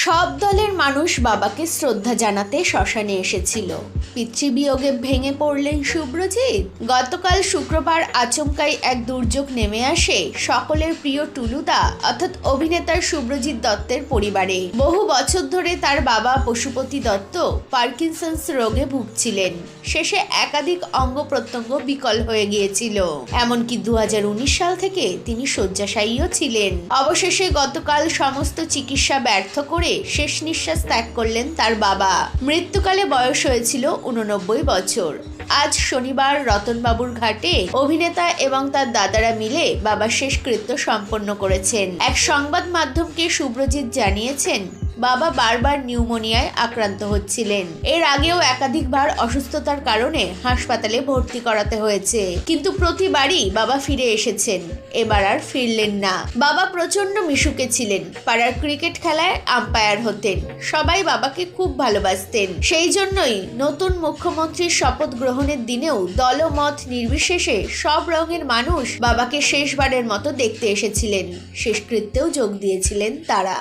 সব দলের মানুষ বাবাকে শ্রদ্ধা জানাতে শ্মশানে এসেছিল। পিতৃবিয়োগে ভেঙে পড়লেন শুভ্রজিৎ। গতকাল শুক্রবার আচমকাই এক দুর্যোগ নেমে আসে সকলের প্রিয় টুলুদা অর্থাৎ অভিনেতার শুভ্রজিৎ দত্তের পরিবারে। বহু বছর ধরে তার বাবা পশুপতি দত্ত পার্কিনসন্স রোগে ভুগছিলেন। শেষে একাধিক অঙ্গ প্রত্যঙ্গ বিকল হয়ে গিয়েছিল, এমনকি 2019 সাল থেকে তিনি শয্যাশায়ীও ছিলেন। অবশেষে গতকাল সমস্ত চিকিৎসা ব্যর্থ করে শেষ নিঃশ্বাস ত্যাগ করলেন তার বাবা। মৃত্যুকালে বয়স হয়েছিল 89 বছর। আজ শনিবার রতনবাবুর ঘাটে অভিনেতা এবং তার দাদারা মিলে বাবার শেষকৃত্য সম্পন্ন করেছেন। এক সংবাদ মাধ্যমকে শুভ্রজিৎ জানিয়েছেন, বাবা বারবার নিউমোনিয়ায় আক্রান্ত হচ্ছিলেন। এর আগেও একাধিকবার অসুস্থতার কারণে হাসপাতালে ভর্তি করাতে হয়েছে, কিন্তু প্রতিবারই বাবা ফিরে এসেছেন। এবার আর ফিরলেন না। বাবা প্রচন্ড মিশুকে ছিলেন। পাড়ার ক্রিকেট খেলায় আম্পায়ার হতেন। সবাই বাবাকে খুব ভালোবাসতেন। সেই জন্যই নতুন মুখ্যমন্ত্রীর শপথ গ্রহণের দিনেও দলমত নির্বিশেষে সব রঙের মানুষ বাবাকে শেষবারের মতো দেখতে এসেছিলেন। শেষকৃত্যেও যোগ দিয়েছিলেন তারা।